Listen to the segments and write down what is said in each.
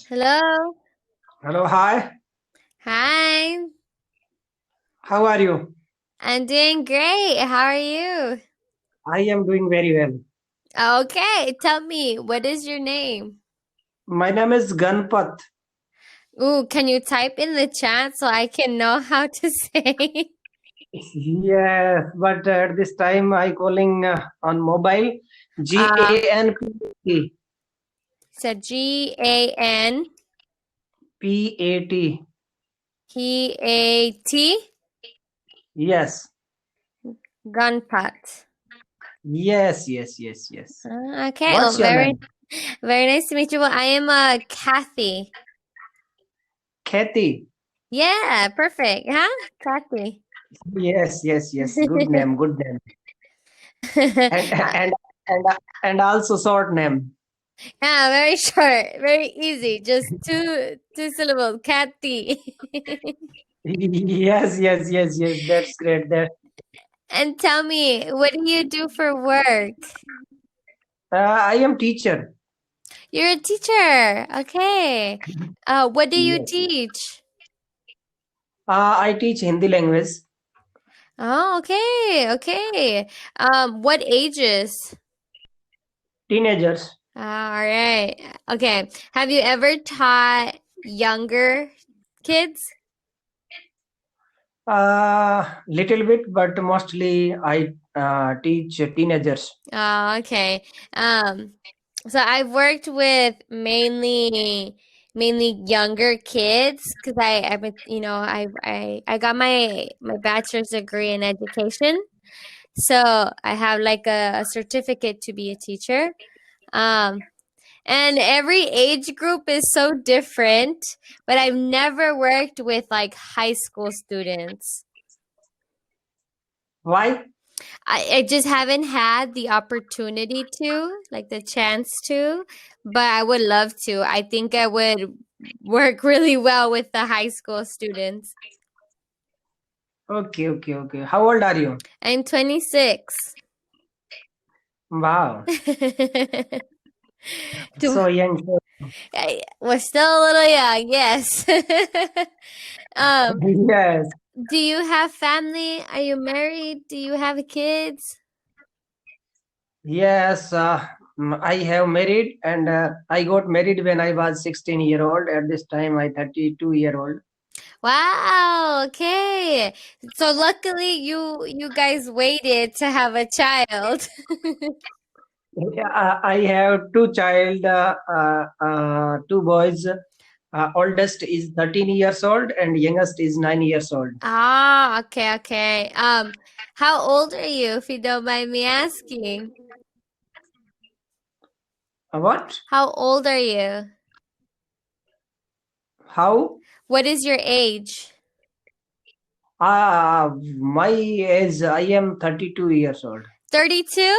Hello. Hello, hi. Hi. How are you? I'm doing great. How are you? I am doing very well. Okay, tell me, what is your name? My name is Ganpat. Ooh, can you type in the chat so I can know how to say? Yes, but at this time I calling on mobile Uh, GANPAT. so GANPAT. Yes, Gunpot. yes. Okay, well, What's your very, name? very nice to meet you. Well, I am Kathy. Kethy. Yeah, perfect. Huh? Kathy. Yes. Good name, good name. And and and also short name. Yeah, very short, very easy. Just two syllables. Kathy. Yes. That's great. That And tell me, what do you do for work? I am teacher. You're a teacher. Okay. What do you Yes. teach? I teach Hindi language. Oh, okay, okay. What ages? Teenagers. All right. Okay. Have you ever taught younger kids? Little bit, but mostly I teach teenagers. Oh, okay. Um, so I've worked with mainly younger kids because I've been, I got my bachelor's degree in education. So I have like a certificate to be a teacher. Um, and every age group is so different, but I've never worked with like high school students. Why? I just haven't had the opportunity to, like the chance to, but I would love to. I think I would work really well with the high school students. Okay. How old are you? I'm 26. Wow, Do so young. we're still a little young, yes. um, Yes, do you have family? Are you married? Do you have kids? yes. I have married, and I got married when I was 16-year old. At this time, I 32-year old. Wow, okay. So luckily you guys waited to have a child. Yeah, I have two child, two boys. Oldest is 13 years old, and youngest is 9 years old. Ah, okay. How old are you, if you don't mind me asking? What? How old are you? How? What is your age? My age, I am 32 years old. 32?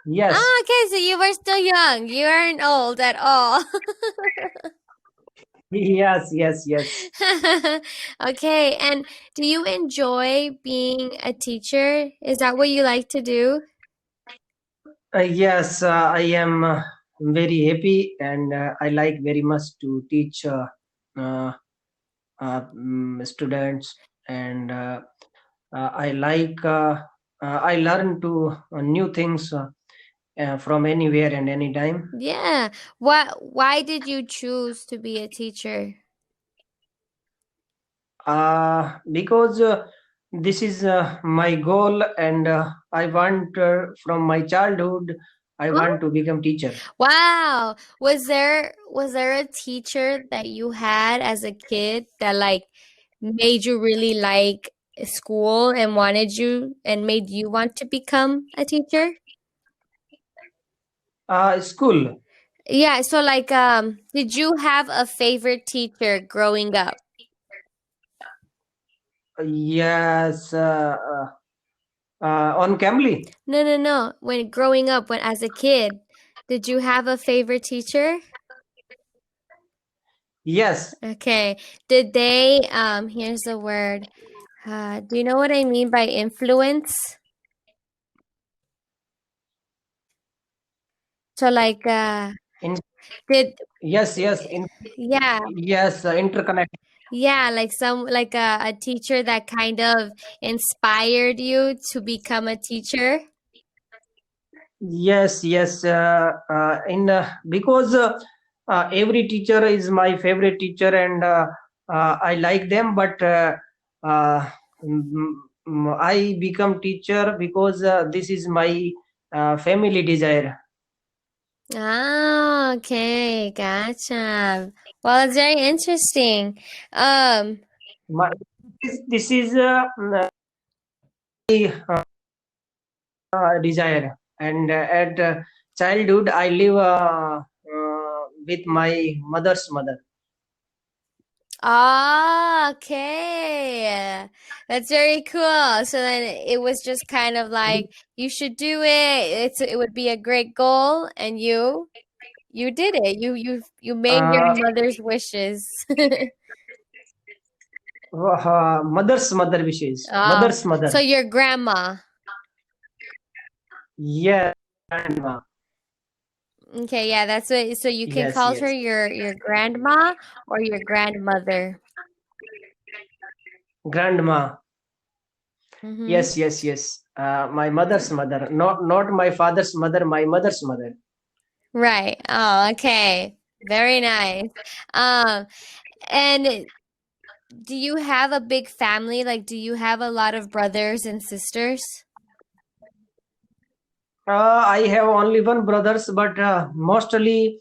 Yes, Ah, okay, so you were still young. You aren't old at all. yes. Okay, and do you enjoy being a teacher? Is that what you like to do? Yes, I am very happy and I like very much to teach uh, students and I learn to new things from anywhere and anytime. Yeah. Why did you choose to be a teacher? Because this is my goal and I want from my childhood I want to become teacher. Wow. Was there a teacher that you had as a kid that like made you really like school and wanted you and made you want to become a teacher? School. Yeah, so like did you have a favorite teacher growing up? Yes, on Cambly. No. When growing up, when as a kid, did you have a favorite teacher? Yes, Okay. Did they here's the word. Do you know what I mean by influence? So like Did Yes, yes, yeah, yes, interconnect. yeah, like some like a teacher that kind of inspired you to become a teacher? Yes, yes. In Because every teacher is my favorite teacher, and I like them. But uh, I become teacher because this is my family desire. Oh, okay, gotcha. Well, it's very interesting. Um, My, this is my desire, and at childhood I live with my mother's mother. oh, okay. That's very cool. So then it was just kind of like you should do it. It would be a great goal, and you did it. You made your Uh, mother's wishes. Mother's mother wishes. Oh, Mother's so mother. your grandma. Yes, grandma. Okay, yeah, that's what. So you can Yes, call her yes. your grandma or your grandmother. Grandma. Mm-hmm. Yes, yes, yes. My mother's mother. Not my father's mother, my mother's mother. Right. Oh, okay. Very nice. Um, and do you have a big family? Like, do you have a lot of brothers and sisters? I have only one brothers, but mostly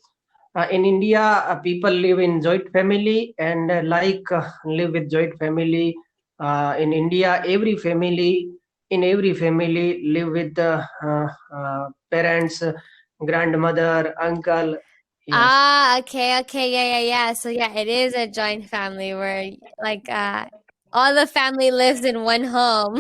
in India, people live in joint family, and live with joint family. In India, every family live with parents, grandmother, uncle. Yes. Ah, okay, okay, yeah, yeah, yeah. So yeah, it is a joint family where like all the family lives in one home.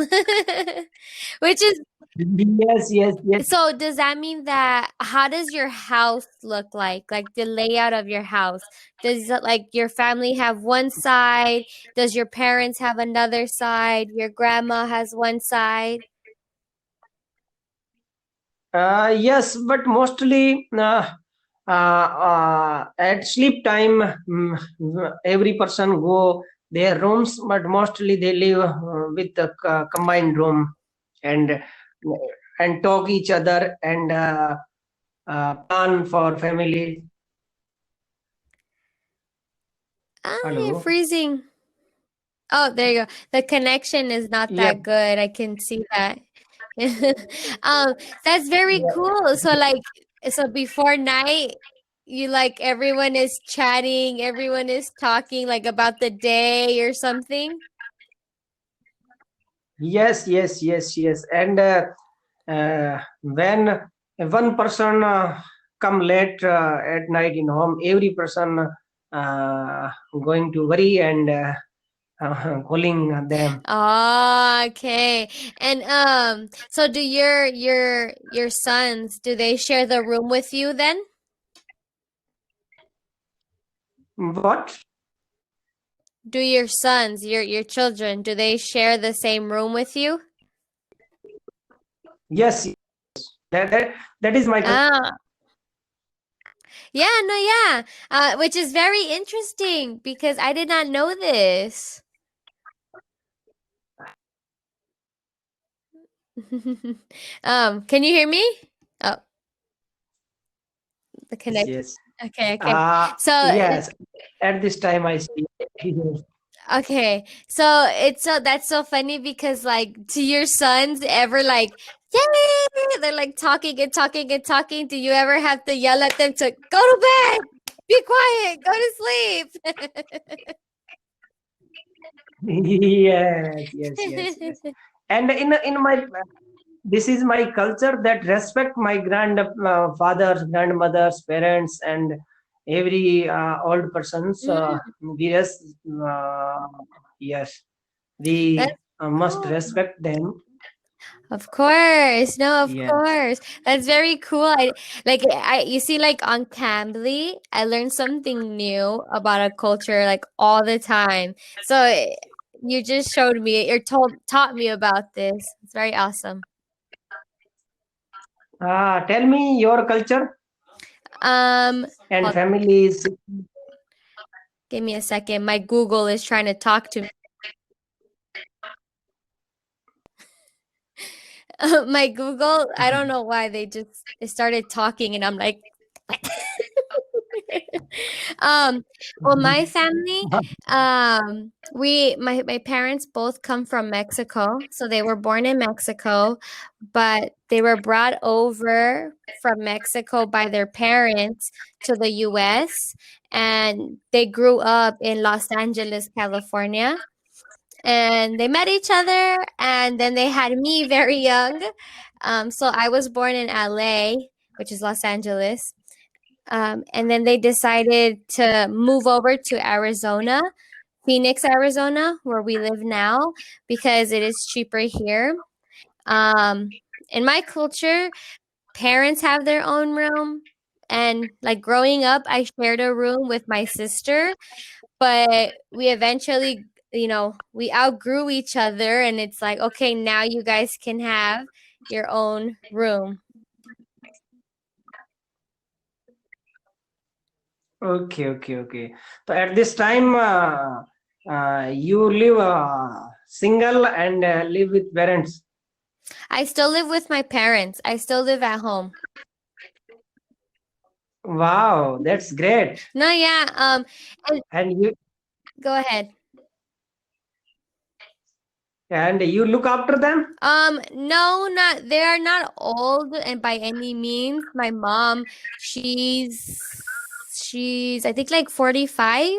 Which is Yes, yes, yes. so does that mean that how does your house look like? Like the layout of your house? Does it, like your family have one side? Does your parents have another side? Your grandma has one side? Yes, but mostly at sleep time, every person go their rooms, but mostly they live with a combined room, and talk each other, and plan for family. Oh, you're Hello. freezing. Oh, there you go. The connection is not Yeah, that good. I can see that. Um, that's very yeah. cool. So like so before night, you like everyone is chatting, everyone is talking like about the day or something. Yes, yes, yes, yes. And when one person come late at night in home, every person going to worry, and calling them. Oh, okay. And so do your sons, do they share the room with you then? What? Do your sons, your children, do they share the same room with you? Yes, that is my concern. Ah, yeah, no, yeah. Which is very interesting because I did not know this. Can you hear me? Oh, the connection. Yes. Okay, okay. So, Yes. At this time, I see. okay. So it's so that's so funny because like to your sons ever like yay they're like talking and talking and talking. Do you ever have to yell at them to go to bed? Be quiet, go to sleep. Yes, yes, yes, yes. And in my this is my culture that respect my fathers, grandmothers, parents, and every old persons. Mm, Uh, yes, that's we must cool. respect them. Of course. No, of Yes. course. That's very cool. I you see like on Cambly, I learned something new about a culture like all the time. So you just showed me or taught me about this. It's very awesome. Tell me your culture. And Hold, family is give me a second. My Google is trying to talk to me. My Google, I don't know why they started talking and I'm like um well my family my parents both come from Mexico, so they were born in Mexico, but they were brought over from Mexico by their parents to the US, and they grew up in Los Angeles, California, and they met each other and then they had me very young. So I was born in LA, which is Los Angeles. And then they decided to move over to Arizona, Phoenix, Arizona, where we live now, because it is cheaper here. Um, in my culture, parents have their own room. And like growing up, I shared a room with my sister, but we eventually, we outgrew each other, and it's like, okay, now you guys can have your own room. okay, okay, okay. So at this time, you live single and live with parents. I still live with my parents. I still live at home. Wow, that's great. No, yeah. And And go ahead. you look after them. No, not they are not old and by any means. My mom, she's I think like 45,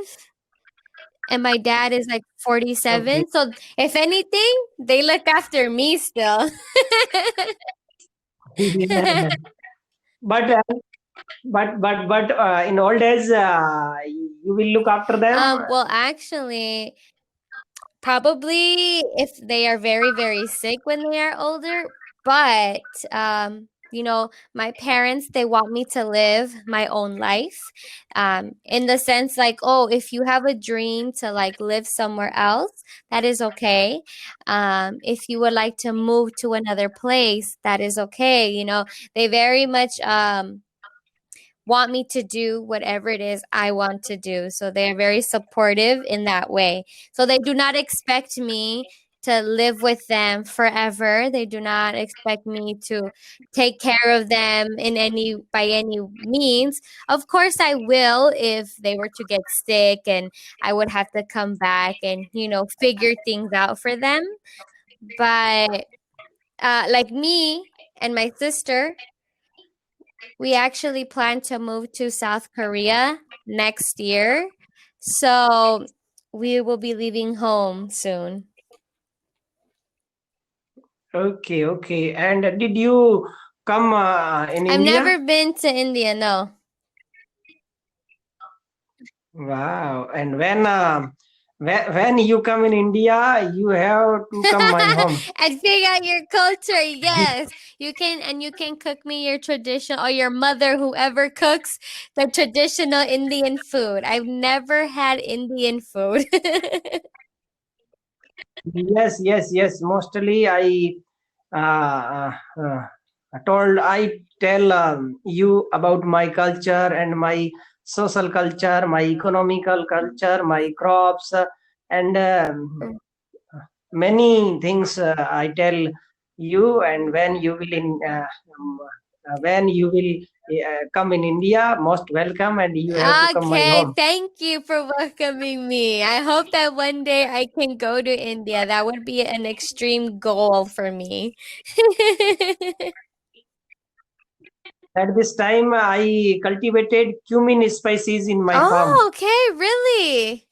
and my dad is like Okay. 47. So if anything, they look after me still. Yeah. But in old days, you will look after them. Well, actually, probably if they are very, very sick when they are older, but my parents, they want me to live my own life. In the sense like, oh, if you have a dream to like live somewhere else, that is okay. If you would like to move to another place, that is okay. They very much want me to do whatever it is I want to do. So they are very supportive in that way. So they do not expect me to live with them forever. They do not expect me to take care of them in any by any means. Of course I will if they were to get sick and I would have to come back and, figure things out for them. But like me and my sister, we actually plan to move to South Korea next year. So we will be leaving home soon. Okay, okay. And did you come in I've India? never been to India, no. Wow. And when you come in India, you have to come my home. And figure out your culture. Yes. You can cook me your traditional, or your mother, whoever cooks the traditional Indian food. I've never had Indian food. Yes, yes, yes. Mostly uh, uh, I tell you about my culture and my social culture, my economical culture, my crops, and many things I tell you. And when you will come in India, most welcome, and you have to come my Okay, home. thank you for welcoming me. I hope that one day I can go to India. That would be an extreme goal for me. At this time, I cultivated cumin species in my farm. Oh, okay, really?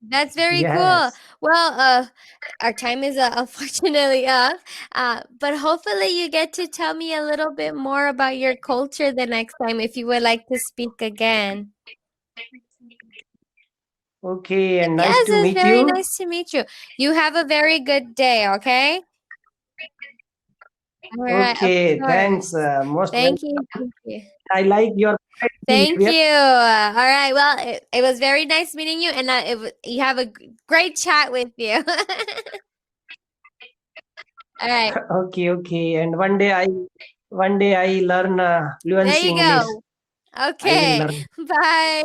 That's very cool. Yes. Well, our time is unfortunately up. But hopefully you get to tell me a little bit more about your culture the next time if you would like to speak again. Okay, and nice Yes, to it was meet very you. nice to meet you. You have a very good day, okay? All right, of Okay, thanks. course. Most Thank welcome. you. Thank you. I like your Thank behavior. you. All right. Well, it was very nice meeting you, and you have a great chat with you. All right. Okay, okay. And one day one day I learn There fluency you English. go. I will Okay. learn. Bye.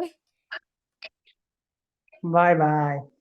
Bye bye.